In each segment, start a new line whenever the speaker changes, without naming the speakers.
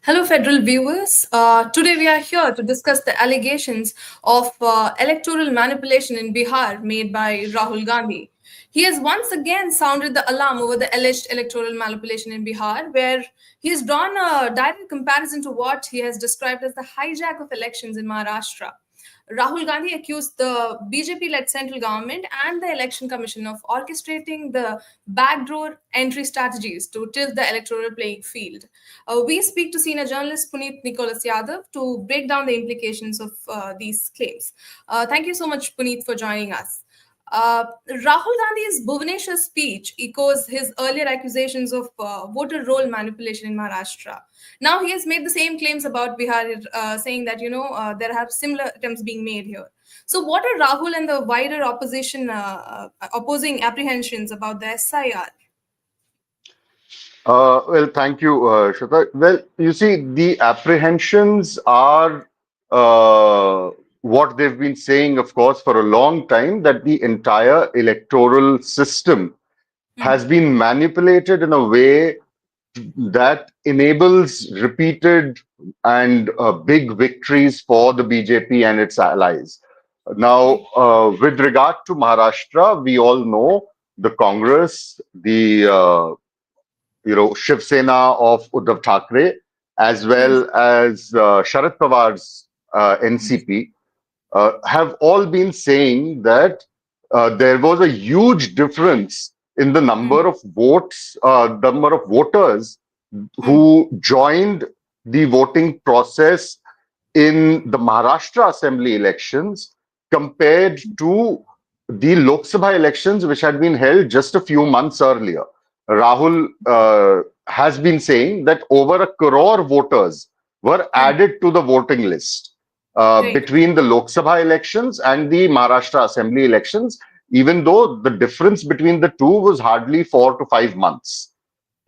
Hello, federal viewers. Today we are here to discuss the allegations of electoral manipulation in Bihar made by Rahul Gandhi. He has once again sounded the alarm over the alleged electoral manipulation in Bihar, where he has drawn a direct comparison to what he has described as the hijack of elections in Maharashtra. Rahul Gandhi accused the BJP led central government and the Election Commission of orchestrating the backdoor entry strategies to tilt the electoral playing field. We speak to senior journalist Puneet Nicholas Yadav to break down the implications of these claims. Thank you so much, Puneet, for joining us. Rahul Gandhi's Bhubaneswar speech echoes his earlier accusations of voter roll manipulation in Maharashtra. Now he has made the same claims about Bihar, saying that there have similar attempts being made here. So, what are Rahul and the wider opposition opposing apprehensions about the SIR?
Well, thank you, Shweta. Well, you see, the apprehensions are what they've been saying, of course, for a long time, that the entire electoral system has been manipulated in a way that enables repeated and big victories for the BJP and its allies. Now, with regard to Maharashtra, we all know the Congress, the Shiv Sena of Uddhav Thackeray, as well as Sharad Pawar's NCP, have all been saying that there was a huge difference in the number of votes, number of voters who joined the voting process in the Maharashtra Assembly elections compared to the Lok Sabha elections, which had been held just a few months earlier. Rahul has been saying that over a crore voters were added to the voting list between the Lok Sabha elections and the Maharashtra Assembly elections, even though the difference between the two was hardly 4 to 5 months.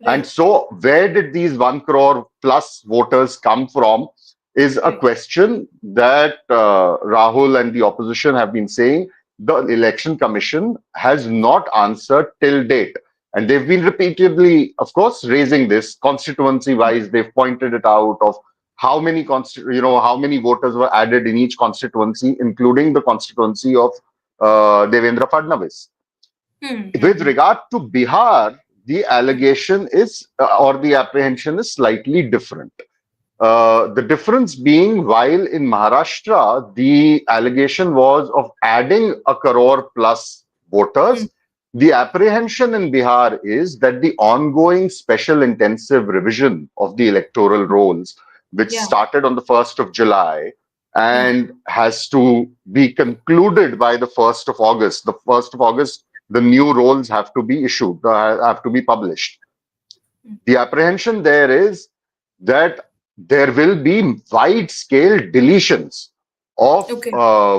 And so, where did these 1 crore plus voters come from is a question that Rahul and the opposition have been saying the Election Commission has not answered till date. And they've been repeatedly, of course, raising this constituency-wise. They've pointed it out of how many how many voters were added in each constituency, including the constituency of Devendra Fadnavis. With regard to Bihar, the allegation is, or the apprehension is slightly different. The difference being, while in Maharashtra, the allegation was of adding a crore plus voters, the apprehension in Bihar is that the ongoing special intensive revision of the electoral rolls, which started on the 1st of July and has to be concluded by the 1st of August. The 1st of August, the new rolls have to be issued, have to be published. The apprehension there is that there will be wide-scale deletions of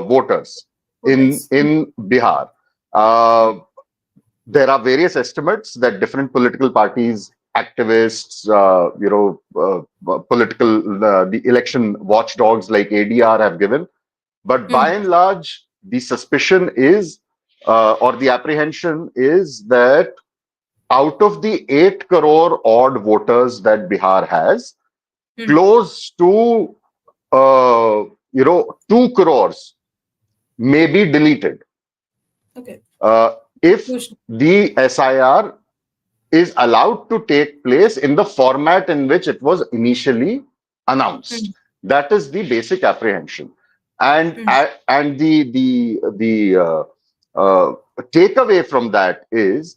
voters in Bihar. There are various estimates that different political parties, activists, the election watchdogs like ADR have given. But by and large, the suspicion is, or the apprehension is, that out of the 8 crore odd voters that Bihar has, close to 2 crores may be deleted. If the SIR is allowed to take place in the format in which it was initially announced. That is the basic apprehension. And the takeaway from that is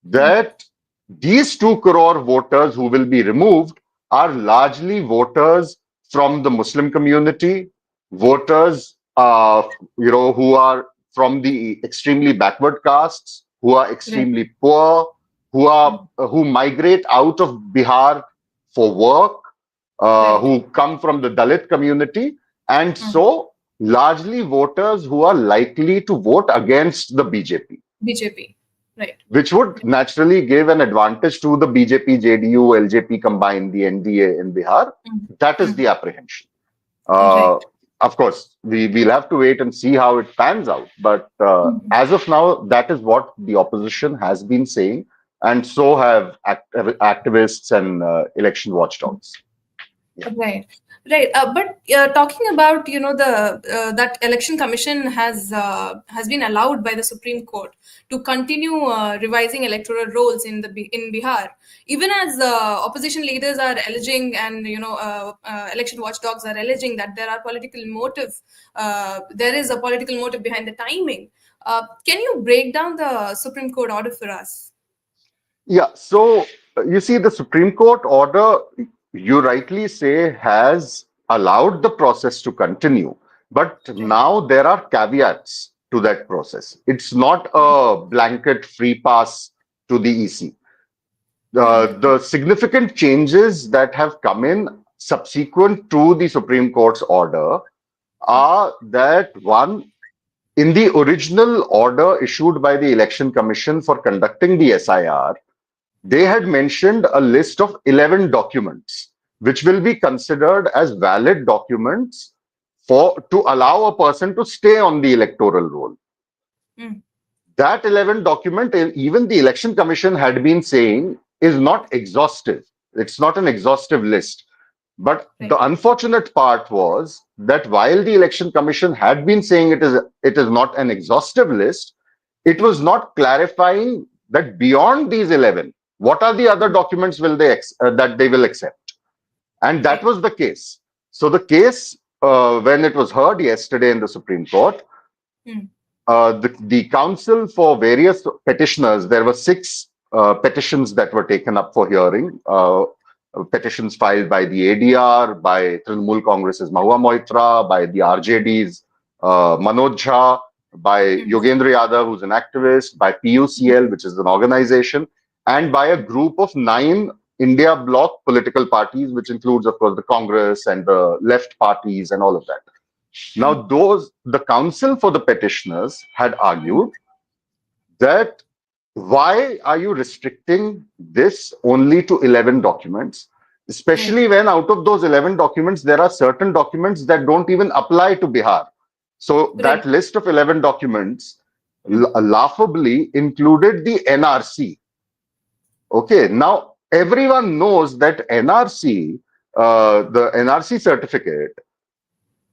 that these 2 crore voters who will be removed are largely voters from the Muslim community, voters who are from the extremely backward castes, who are extremely poor, who migrate out of Bihar for work, who come from the Dalit community, and so largely voters who are likely to vote against the BJP. Which would naturally give an advantage to the BJP, JDU, LJP combined, the NDA in Bihar. That is the apprehension. Of course, we'll have to wait and see how it pans out. But as of now, that is what the opposition has been saying. And so have activists and election watchdogs.
Right, right. But talking about the that election commission has been allowed by the Supreme Court to continue revising electoral rolls in Bihar, even as opposition leaders are alleging, and election watchdogs are alleging that there is a political motive behind the timing. Can you break down the Supreme Court order for us?
Yeah, so you see, the Supreme Court order, you rightly say, has allowed the process to continue. But
Right.
now there are caveats to that process. It's not a blanket free pass to the EC. The significant changes that have come in subsequent to the Supreme Court's order are that, one, in the original order issued by the Election Commission for conducting the SIR, they had mentioned a list of 11 documents which will be considered as valid documents for to allow a person to stay on the electoral roll.
Mm.
That 11 document, even the Election Commission had been saying, is not exhaustive. It's not an exhaustive list. But the
Right.
unfortunate part was that while the Election Commission had been saying it is not an exhaustive list, it was not clarifying that beyond these 11, what are the other documents that they will accept? And that
Right.
was the case. So the case, when it was heard yesterday in the Supreme Court,
Mm.
the counsel for various petitioners, there were six petitions that were taken up for hearing. Petitions filed by the ADR, by Trinamool Congress's Mahua Moitra, by the RJD's Manoj Jha, by
Mm.
Yogendra Yadav, who's an activist, by PUCL, which is an organization, and by a group of 9 India bloc political parties, which includes, of course, the Congress and the left parties and all of that. Now,
Mm.
the counsel for the petitioners had argued that why are you restricting this only to 11 documents,
Right.
especially when out of those 11 documents, there are certain documents that don't even apply to Bihar. So
Right.
that list of 11 documents
Mm.
laughably included the NRC. Okay, now everyone knows that the NRC certificate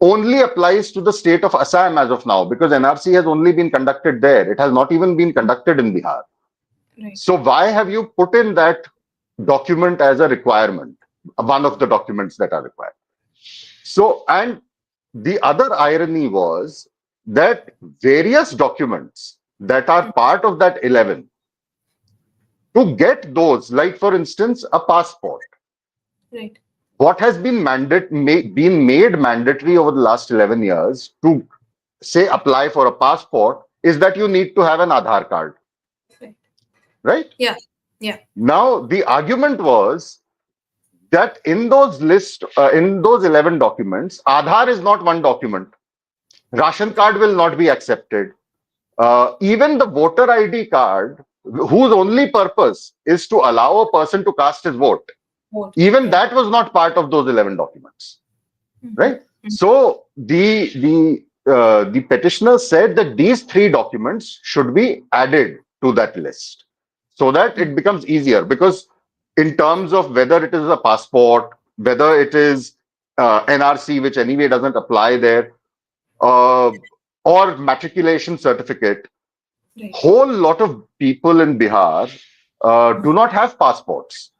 only applies to the state of Assam as of now, because NRC has only been conducted there. It has not even been conducted in Bihar.
Right.
So why have you put in that document as a requirement, one of the documents that are required? So, and the other irony was that various documents that are part of that 11, to get those, like for instance, a passport,
Right.
what has been made mandatory over the last 11 years to say apply for a passport is that you need to have an Aadhaar card,
Right.
right?
Yeah. Yeah.
Now, the argument was that in those 11 documents, Aadhaar is not one document. Ration card will not be accepted. Even the voter ID card, whose only purpose is to allow a person to cast his vote,
Vote.
even
Yeah.
that was not part of those 11 documents,
Mm-hmm.
right? So the petitioner said that these 3 documents should be added to that list so that it becomes easier, because in terms of whether it is a passport, whether it is NRC, which anyway doesn't apply there, uh, or matriculation certificate,
Right.
whole lot of people in Bihar do not have passports.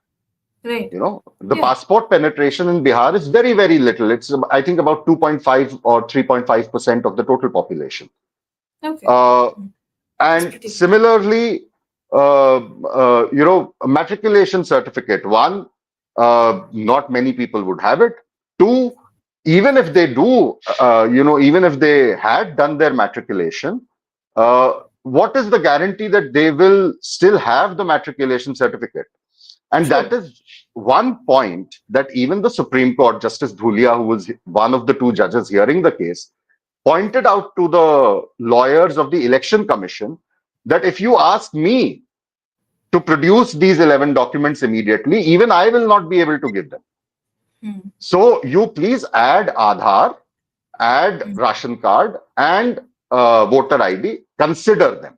Right.
The
Yeah.
passport penetration in Bihar is very, very little. It's, I think, about 2.5 or 3.5% of the total population.
Okay.
Uh,
It's
and
pretty.
similarly, a matriculation certificate, one, not many people would have it. Two, even if they do, even if they had done their matriculation, what is the guarantee that they will still have the matriculation certificate? And that
True.
is one point that even the Supreme Court, Justice Dhulia, who was one of the 2 judges hearing the case, pointed out to the lawyers of the Election Commission that if you ask me to produce these 11 documents immediately, even I will not be able to give them.
Hmm.
So you please add Aadhaar, add
Hmm.
ration card, and voter ID, consider them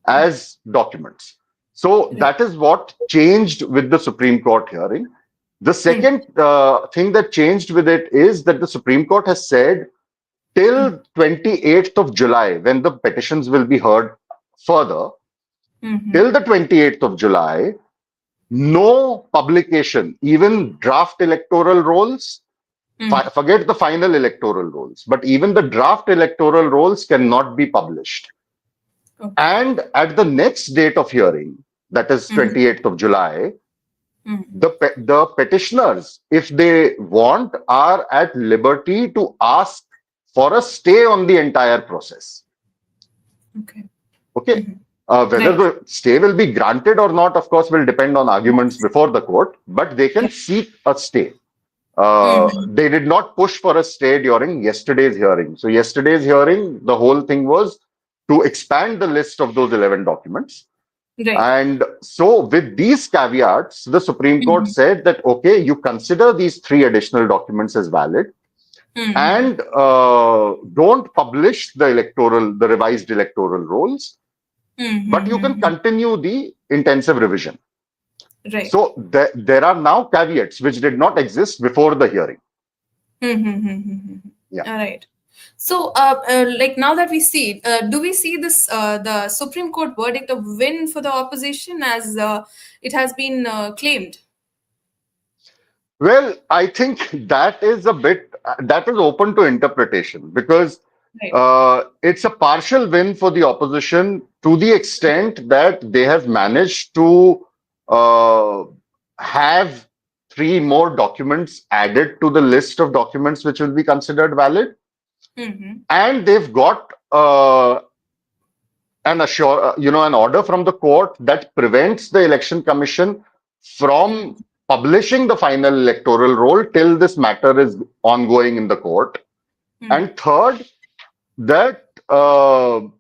as documents. So
Right.
that is what changed with the Supreme Court hearing. The second thing that changed with it is that the Supreme Court has said till 28th of July, when the petitions will be heard further, till the 28th of July, no publication, even draft electoral rolls, forget the final electoral rolls, but even the draft electoral rolls cannot be published.
Okay.
And at the next date of hearing, that is 28th of July, the petitioners, if they want, are at liberty to ask for a stay on the entire process.
Okay.
Okay. Whether the stay will be granted or not, of course, will depend on arguments before the court, but they can seek a stay. They did not push for a stay during yesterday's hearing. So yesterday's hearing, the whole thing was to expand the list of those 11 documents.
Right.
And so with these caveats, the Supreme Court said that, okay, you consider these 3 additional documents as valid and don't publish the revised electoral rolls, but you can continue the intensive revision.
Right.
So there are now caveats which did not exist before the hearing.
Yeah. All right. So, like now that we see, do we see this the Supreme Court verdict a win for the opposition as it has been claimed?
Well, I think that is open to interpretation because it's a partial win for the opposition to the extent that they have managed to have 3 more documents added to the list of documents which will be considered valid. And they've got an order from the court that prevents the Election Commission from publishing the final electoral roll till this matter is ongoing in the court. And third, that the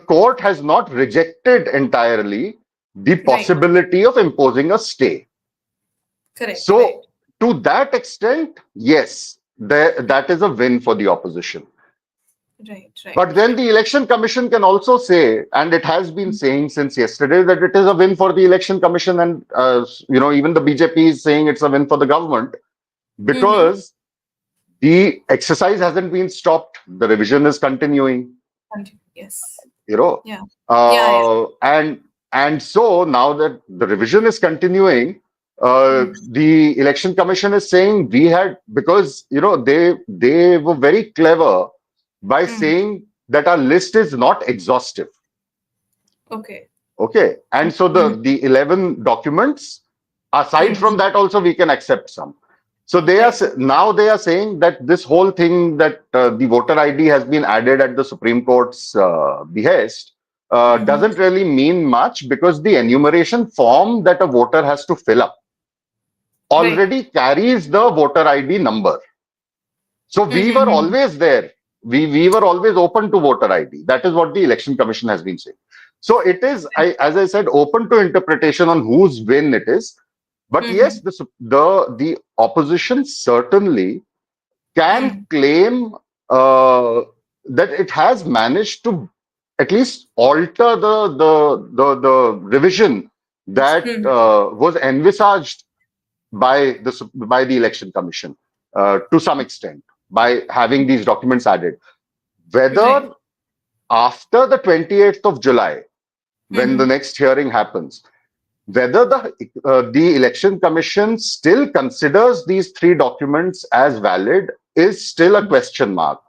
court has not rejected entirely the possibility of imposing a stay.
Correct.
So, to that extent, yes, that is a win for the opposition.
Right.
But then the Election Commission can also say, and it has been saying since yesterday, that it is a win for the Election Commission, and even the BJP is saying it's a win for the government because the exercise hasn't been stopped. The revision is continuing.
Yes.
And so now that the revision is continuing, the Election Commission is saying because they were very clever by saying that our list is not exhaustive. Okay. And so the 11 documents, aside from that also we can accept some. So they are saying that this whole thing that the voter ID has been added at the Supreme Court's behest doesn't really mean much because the enumeration form that a voter has to fill up already carries the voter ID number. So we were always there. We were always open to voter ID. That is what the Election Commission has been saying. So it is, as I said, open to interpretation on whose win it is. But yes, the opposition certainly can claim that it has managed to at least alter the revision that was envisaged by the Election Commission to some extent by having these documents added. Whether after the 28th of July, when the next hearing happens, whether the Election Commission still considers these 3 documents as valid is still a question mark.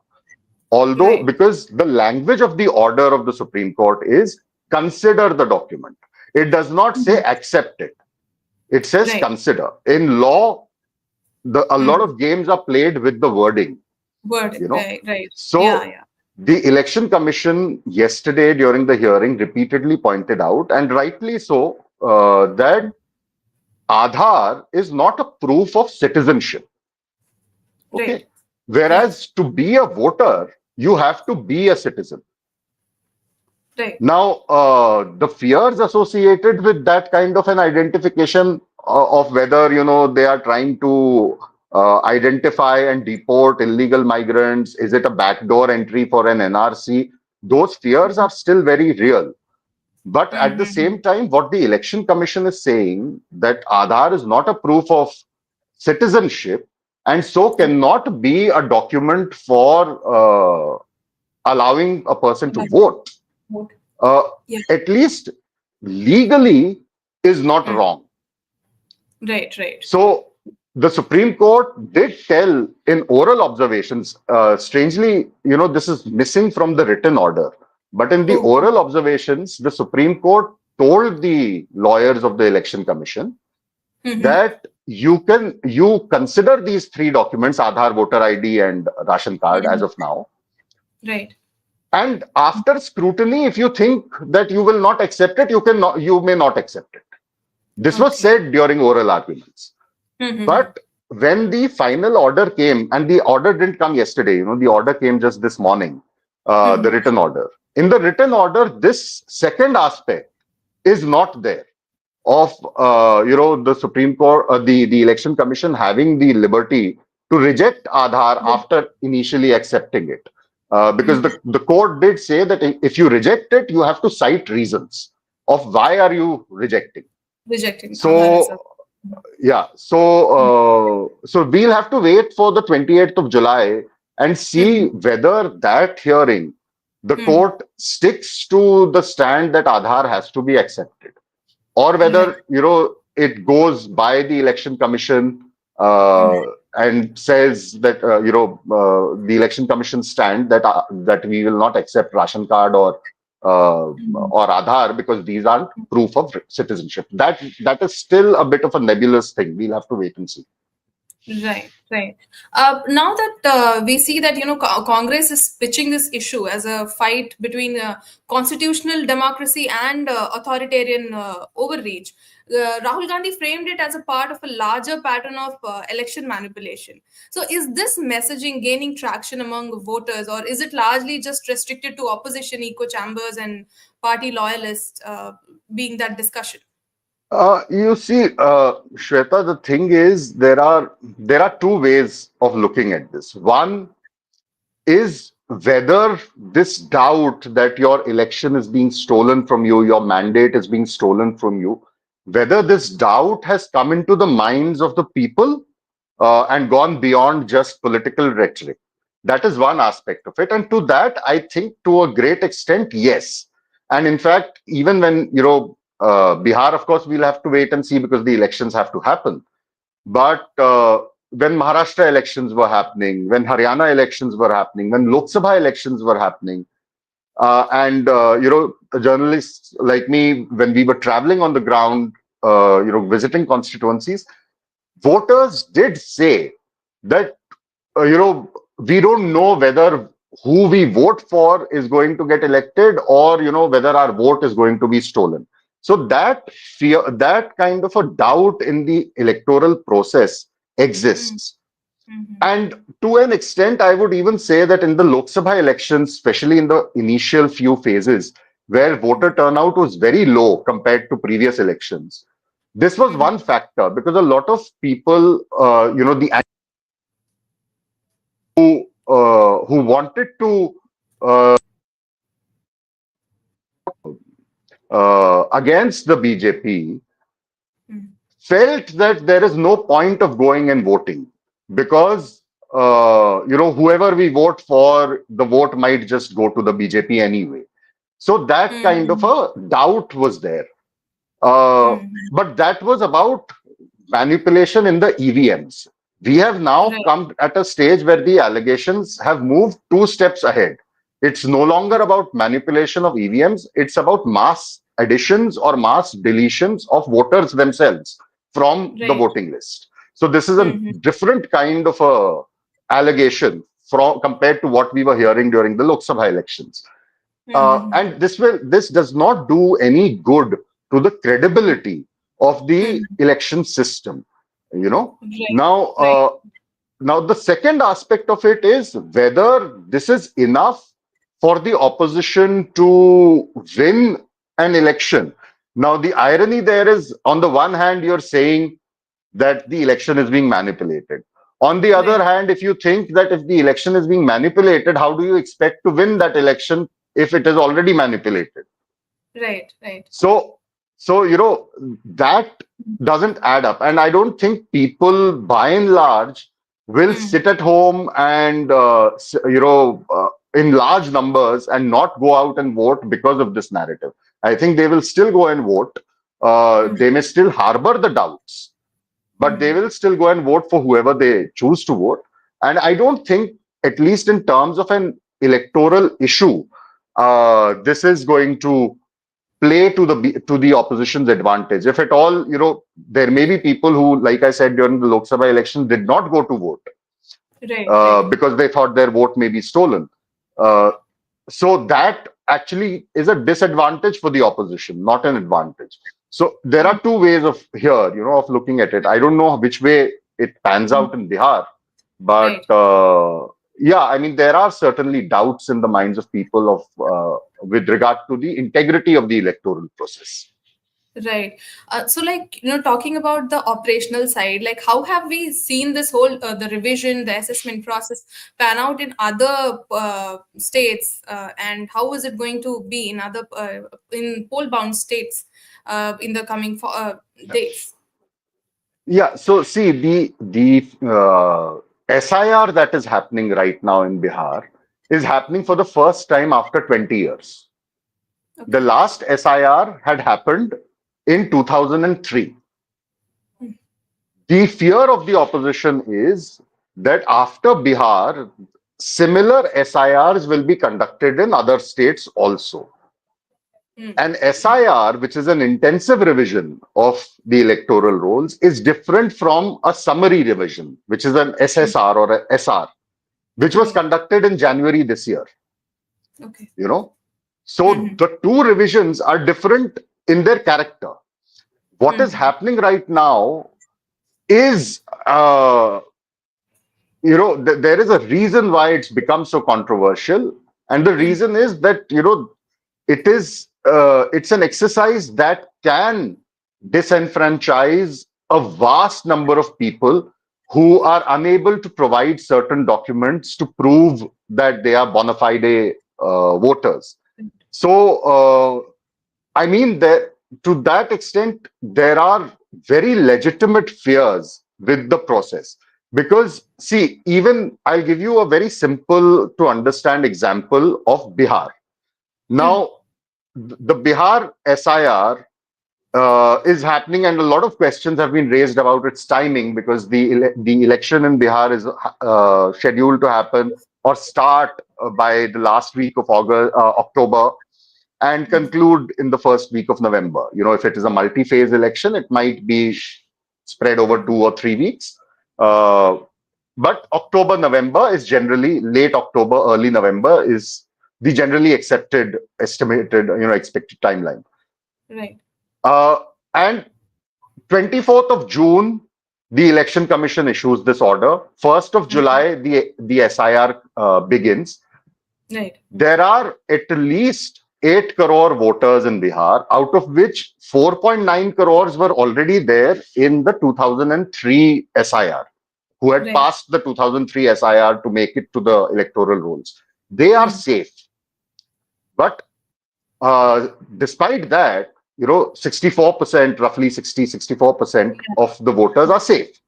Although, because the language of the order of the Supreme Court is consider the document. It does not say accept it. It says consider. In law, a lot of games are played with the wording. So the Election Commission yesterday during the hearing repeatedly pointed out, and rightly so, that Aadhaar is not a proof of citizenship. Whereas to be a voter, you have to be a citizen. Now, the fears associated with that kind of an identification of whether, they are trying to identify and deport illegal migrants, is it a backdoor entry for an NRC? Those fears are still very real. But at the
Mm-hmm.
same time, what the Election Commission is saying that Aadhaar is not a proof of citizenship and so cannot be a document for allowing a person to
Election
vote.
vote.
Uh,
Yeah.
at least legally is not
Mm.
wrong.
Right, right.
So the Supreme Court did tell in oral observations, strangely, this is missing from the written order. But in the
Oh.
oral observations, the Supreme Court told the lawyers of the Election Commission
Mm-hmm.
that you consider these three documents, Aadhaar, voter ID, and ration card, as
Mm-hmm.
of now.
Right.
And after scrutiny, if you think that you will not accept it, you may not accept it. This was
Okay.
said during oral arguments.
Mm-hmm.
But when the final order came, and the order didn't come yesterday, the order came just this morning, the
Mm-hmm.
written order. In the written order, this second aspect is not there of the Supreme Court, the Election Commission having the liberty to reject Aadhaar after initially accepting it, because
Mm-hmm.
the court did say that if you reject it, you have to cite reasons of why are you rejecting.
Rejecting Aadhaar as a.
So yeah, so we'll have to wait for the 28th of July and see
Mm-hmm.
whether that hearing the
Mm-hmm.
court sticks to the stand that Aadhaar has to be accepted, or
Right.
whether it goes by the election commission
Mm-hmm.
and says that the election commission stand that we will not accept ration card
Mm-hmm.
or Aadhaar because these aren't proof of citizenship. That is still a bit of a nebulous thing. We'll have to wait and see.
Right, right. Now that we see that Congress is pitching this issue as a fight between constitutional democracy and authoritarian overreach, Rahul Gandhi framed it as a part of a larger pattern of election manipulation. So, is this messaging gaining traction among voters, or is it largely just restricted to opposition echo chambers and party loyalists being that discussion?
You see, Shweta, the thing is there are two ways of looking at this. One is whether this doubt that your election is being stolen from you, your mandate is being stolen from you, whether this doubt has come into the minds of the people and gone beyond just political rhetoric. That is one aspect of it. And to that, I think to a great extent, yes. And in fact, even when, Bihar, of course, we'll have to wait and see because the elections have to happen. But when Maharashtra elections were happening, when Haryana elections were happening, when Lok Sabha elections were happening, and journalists like me, when we were traveling on the ground, visiting constituencies, voters did say that we don't know whether who we vote for is going to get elected or whether our vote is going to be stolen. So that fear, that kind of a doubt in the electoral process exists.
Mm-hmm.
And to an extent, I would even say that in the Lok Sabha elections, especially in the initial few phases, where voter turnout was very low compared to previous elections, this was
Mm-hmm.
one factor because a lot of people, the who wanted to against the BJP
Mm-hmm.
felt that there is no point of going and voting because whoever we vote for, the vote might just go to the BJP anyway. So that kind of
Mm-hmm.
a doubt was there. Uh,
Mm-hmm.
but that was about manipulation in the EVMs. We have now
Right.
come at a stage where the allegations have moved two steps ahead. It's no longer about manipulation of EVMs, it's about mass additions or mass deletions of voters themselves from the
Right.
voting list. So this is a
Mm-hmm.
different kind of a allegation from compared to what we were hearing during the Lok Sabha elections.
Mm-hmm.
And this does not do any good to the credibility of the
Mm-hmm.
election system. You know,
Right.
now
Right.
now the second aspect of it is whether this is enough for the opposition to win an election. Now the irony there is, on the one hand, you're saying that the election is being manipulated. On the other
Right.
hand, if you think that if the election is being manipulated, how do you expect to win that election if it is already manipulated?
Right, right.
So, that doesn't add up. And I don't think people, by and large, will
Hmm.
sit at home and, in large numbers and not go out and vote because of this narrative. I think they will still go and vote.
Hmm.
They may still harbor the doubts, but they
Hmm.
will still go and vote for whoever they choose to vote. And I don't think, at least in terms of an electoral issue, this is going to play to the opposition's advantage. If at all, there may be people who, like I said during the Lok Sabha election, did not go to vote
Right, right.
because they thought their vote may be stolen. Uh, so that actually is a disadvantage for the opposition, not an advantage. So there
Hmm.
are two ways of here, of looking at it. I don't know which way it pans
Hmm.
out in Bihar, but
Right.
yeah, I mean, there are certainly doubts in the minds of people with regard to the integrity of the electoral process.
Right. So, like, talking about the operational side, like, how have we seen this whole the revision, the assessment process pan out in other states, and how is it going to be in other in poll-bound states in the coming days?
Yeah, so see the SIR that is happening right now in Bihar is happening for the first time after 20 years. The
Okay.
last SIR had happened in 2003.
Hmm.
The fear of the opposition is that after Bihar, similar SIRs will be conducted in other states also.
Hmm.
An SIR, which is an intensive revision of the electoral rolls, is different from a summary revision, which is an
Hmm.
SSR or a SR, which was
Right.
conducted in January this year.
Okay.
You know,
Hmm.
so the two revisions are different in their character. What is
Hmm.
happening right now is, there is a reason why it's become so controversial, and the
Hmm.
reason is that it's an exercise that can disenfranchise a vast number of people who are unable to provide certain documents to prove that they are bona fide voters. So, I mean, to that extent, there are very legitimate fears with the process. Because, see, even I'll give you a very simple to understand example of Bihar.
Hmm.
Now, the Bihar SIR is happening, and a lot of questions have been raised about its timing because the election in Bihar is scheduled to happen or start by the last week of October, and
Hmm.
conclude in the first week of November. If it is a multi-phase election, it might be spread over
Hmm.
2 or 3 weeks. Uh, but October, November is generally late October, early November is the generally accepted, estimated, expected timeline.
Right.
Uh, and 24th of June, the Election Commission issues this order. 1st of
Hmm.
July, the SIR begins.
Right.
There are at least 8 crore voters in Bihar, out of which 4.9 crores were already there in the 2003 SIR, who had
Right.
passed the 2003 SIR to make it to the electoral rolls. They are
Hmm.
safe. But despite that, 64%, roughly 60-64% of the voters are safe.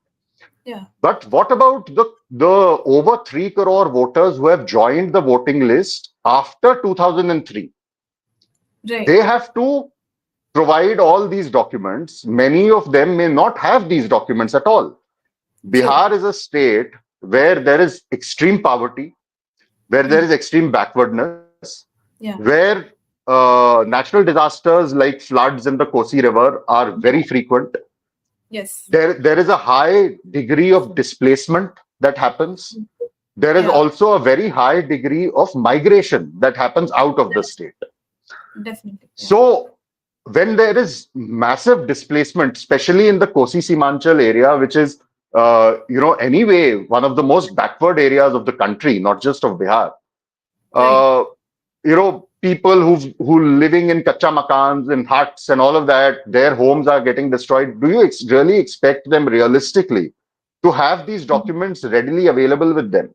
Yeah.
But what about the over 3 crore voters who have joined the voting list after 2003?
Right.
They have to provide all these documents. Many of them may not have these documents at all.
True.
Bihar is a state where there is extreme poverty, where there is
Hmm.
extreme backwardness,
Yeah.
where natural disasters like floods in the Kosi River are very
Yeah.
frequent.
Yes.
There is a high degree of displacement that happens. There is
Yeah.
also a very high degree of migration that happens out of the state.
Definitely. Yeah.
So, when there is massive displacement, especially in the Kosi Simanchal area, which is, anyway, one of the most backward areas of the country, not just of Bihar,
Right.
uh, people who living in kacha makans and huts and all of that, their homes are getting destroyed. Do you really expect them realistically to have these
Mhm.
documents readily available with them?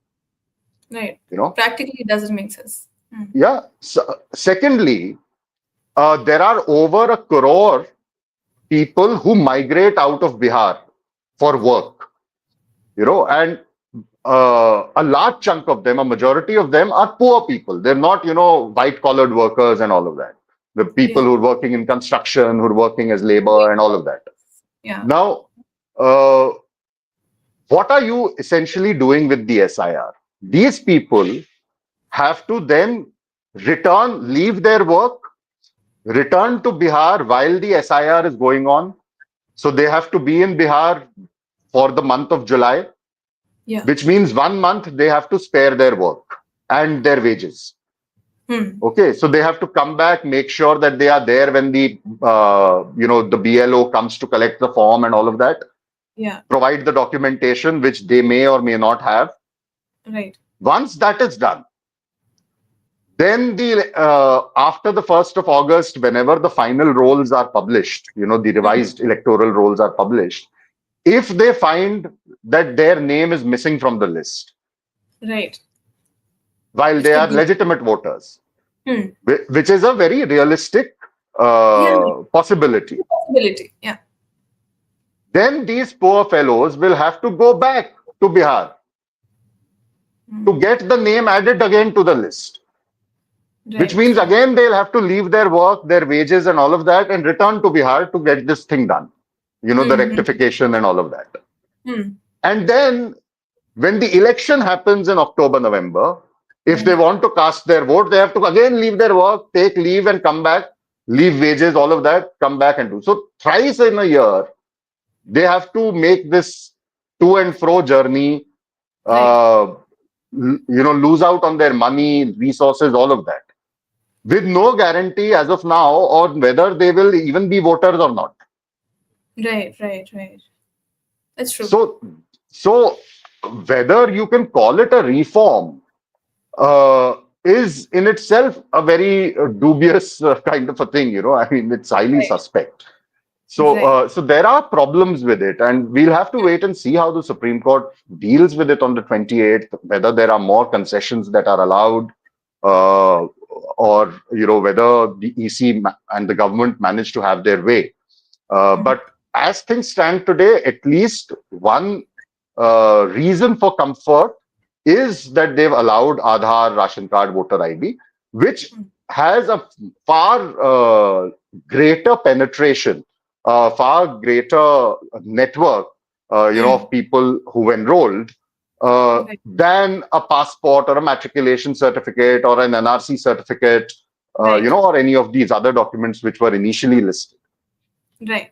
Right.
You know,
Practically, it doesn't make sense. Mm.
yeah. So, secondly, there are over a crore people who migrate out of Bihar for work, and a large chunk of them, a majority of them are poor people. They're not, white collared workers and all of that. The people
Yeah.
who are working in construction, who are working as labor and all of that.
Yeah.
Now, what are you essentially doing with the SIR? These people have to then leave their work, return to Bihar while the SIR is going on. So they have to be in Bihar for the month of July,
Yeah.
which means 1 month they have to spare their work and their wages. Okay, so they have to come back, make sure that they are there when the BLO comes to collect the form and all of that.
Yeah.
Provide the documentation, which they may or may not have.
Right.
Once that is done, then after the 1st of August, whenever the final rolls are published, the revised electoral rolls are published, if they find that their name is missing from the list,
Right.
while
Which
they
could
are
be.
legitimate voters,
Hmm.
which is a very realistic
Yeah.
possibility,
Possibility. Yeah.
then these poor fellows will have to go back to Bihar to get the name added again to the list. Which
Right.
means again they'll have to leave their work, their wages, and all of that, and return to Bihar to get this thing done. The rectification and all of that. And then when the election happens in October, November, if they want to cast their vote, they have to again leave their work, take leave, and come back, leave wages, all of that, come back and do. So thrice in a year, they have to make this to and fro journey, lose out on their money, resources, all of that, with no guarantee as of now on whether they will even be voters or not.
Right. That's true.
So whether you can call it a reform is in itself a very dubious kind of a thing. I mean, it's highly suspect. So there are problems with it, and we'll have to wait and see how the Supreme Court deals with it on the 28th, whether there are more concessions that are allowed, or whether the EC and the government manage to have their way. But as things stand today, at least one reason for comfort is that they've allowed Aadhaar, ration card, voter ID, which has a far greater penetration, far greater network, of people who enrolled, than a passport or a matriculation certificate or an NRC certificate, or any of these other documents which were initially listed.
Right.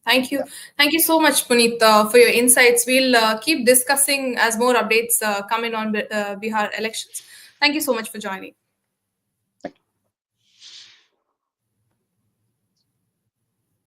Thank you. Yeah. Thank you so much, Puneet, for your insights. We'll keep discussing as more updates come in on Bihar elections. Thank you so much for joining.